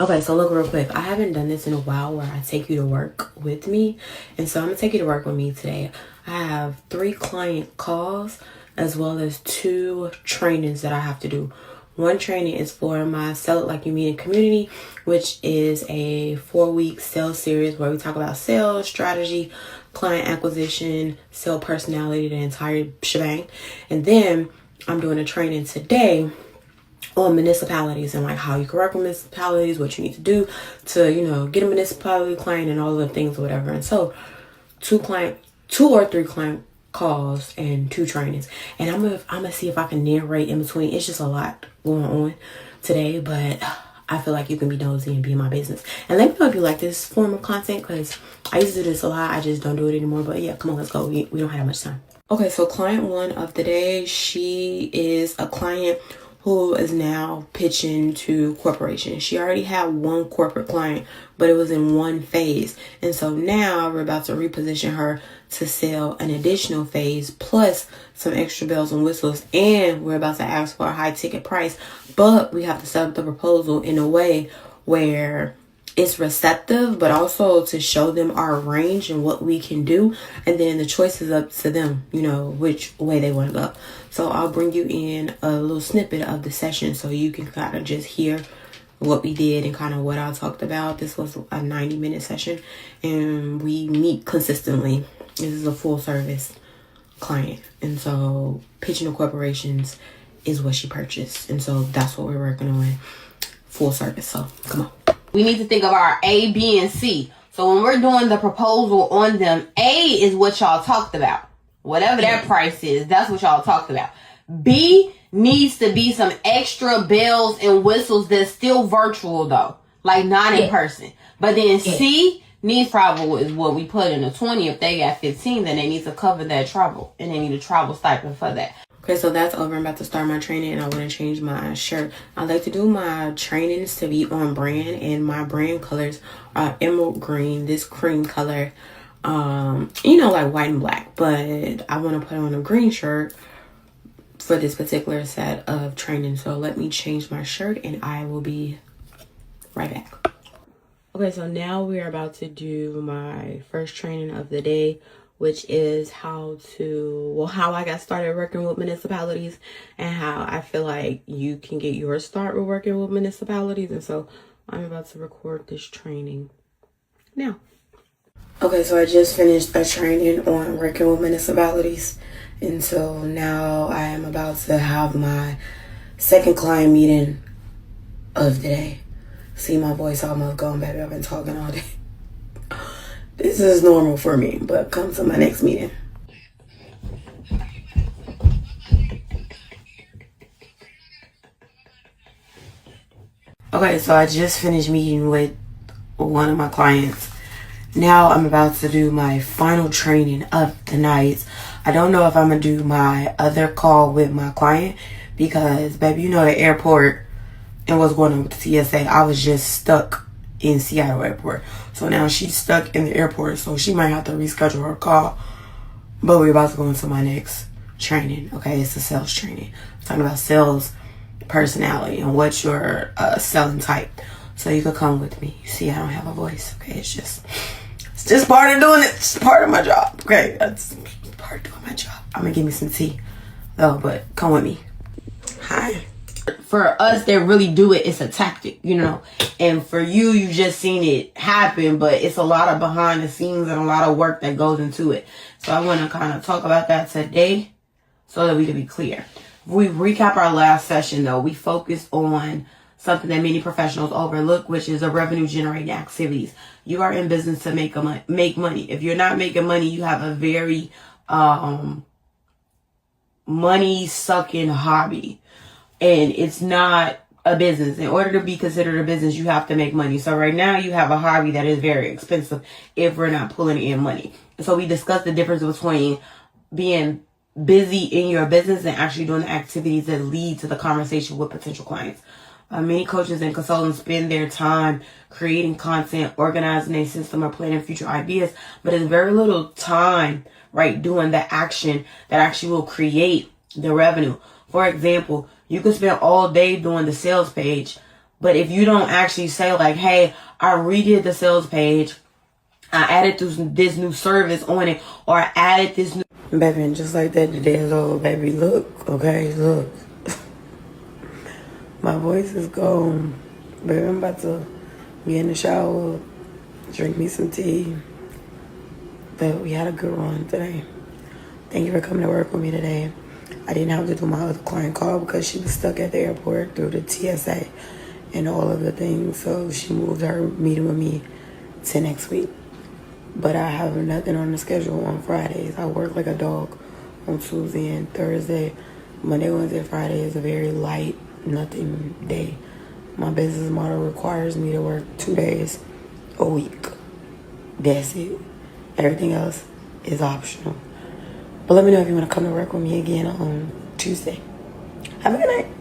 Okay, so look real quick. I haven't done this in a while where I take you to work with me. And so I'm going to take you to work with me today. I have 3 client calls as well as 2 trainings that I have to do. One training is for my Sell It Like You Mean It community, which is a 4-week sales series where we talk about sales, strategy, client acquisition, sales personality, the entire shebang. And then I'm doing a training today on municipalities and like how you can work with municipalities, what you need to do to, get a municipality client and all of the things or whatever. And so 2 or 3 client calls and 2 trainings. And I'm gonna see if I can narrate in between. It's just a lot going on today, but I feel like you can be nosy and be in my business. And let me know if you like this form of content, because I used to do this a lot. I just don't do it anymore. But yeah, come on, let's go. We don't have much time. Okay, so client 1 of the day, she is a client who is now pitching to corporations. She already had 1 corporate client, but it was in 1 phase. And so now we're about to reposition her to sell an additional phase plus some extra bells and whistles. And we're about to ask for a high ticket price, but we have to set up the proposal in a way where it's receptive, but also to show them our range and what we can do. And then the choice is up to them, which way they want to go. So I'll bring you in a little snippet of the session so you can kind of just hear what we did and kind of what I talked about. This was a 90-minute session and we meet consistently. This is a full service client. And so pitching to corporations is what she purchased. And so that's what we're working on, full service. So come on. We need to think of our A, B, and C. So when we're doing the proposal on them, A is what y'all talked about. Whatever that price is, that's what y'all talked about. B needs to be some extra bells and whistles that's still virtual though. Like not in person. But then C needs travel is what we put in the 20. If they got 15, then they need to cover that travel. And they need a travel stipend for that. Okay, so that's over. I'm about to start my training and I want to change my shirt. I like to do my trainings to be on brand, and my brand colors are emerald green, this cream color, like white and black. But I want to put on a green shirt for this particular set of training. So let me change my shirt and I will be right back. Okay, so now we're about to do my first training of the day, which is how I got started working with municipalities and how I feel like you can get your start with working with municipalities. And so I'm about to record this training now. Okay, so I just finished a training on working with municipalities. And so now I am about to have my second client meeting of the day. See, my voice almost gone, baby. I've been talking all day. This is normal for me, but come to my next meeting. Okay, so I just finished meeting with one of my clients. Now I'm about to do my final training of the night. I don't know if I'm going to do my other call with my client because, baby, the airport and what's going on with the TSA. I was just stuck in Seattle airport. So now she's stuck in the airport, so she might have to reschedule her call. But we're about to go into my next training. Okay, it's a sales training. I'm talking about sales personality and what's your selling type. So you could come with me. You see, I don't have a voice. Okay, it's just part of doing it. It's part of my job. Okay, that's part of doing my job. I'm gonna give me some tea though, but come with me. Hi. For us that really do it, it's a tactic, and for you just seen it happen, but it's a lot of behind the scenes and a lot of work that goes into it. So I want to kind of talk about that today so that we can be clear. If we recap our last session though, we focused on something that many professionals overlook, which is the revenue generating activities. You are in business to make money. If you're not making money, you have a very money sucking hobby. And it's not a business. In order to be considered a business, you have to make money. So right now you have a hobby that is very expensive if we're not pulling in money. So we discussed the difference between being busy in your business and actually doing the activities that lead to the conversation with potential clients. Many coaches and consultants spend their time creating content, organizing a system, or planning future ideas, but there's very little time, right, doing the action that actually will create the revenue. For example, you can spend all day doing the sales page, But if you don't actually say like, hey, I redid the sales page, I added this new service on it, or I added this new... Baby, and just like that, the day is over, baby. Look, okay, look. My voice is gone. Baby, I'm about to get in the shower, drink me some tea. But we had a good run today. Thank you for coming to work with me today. I didn't have to do my other client call because she was stuck at the airport through the TSA and all of the things. So she moved her meeting with me to next week. But I have nothing on the schedule on Fridays. I work like a dog on Tuesday and Thursday. Monday, Wednesday, Friday is a very light, nothing day. My business model requires me to work 2 days a week. That's it. Everything else is optional. But let me know if you want to come to work with me again on Tuesday. Have a good night.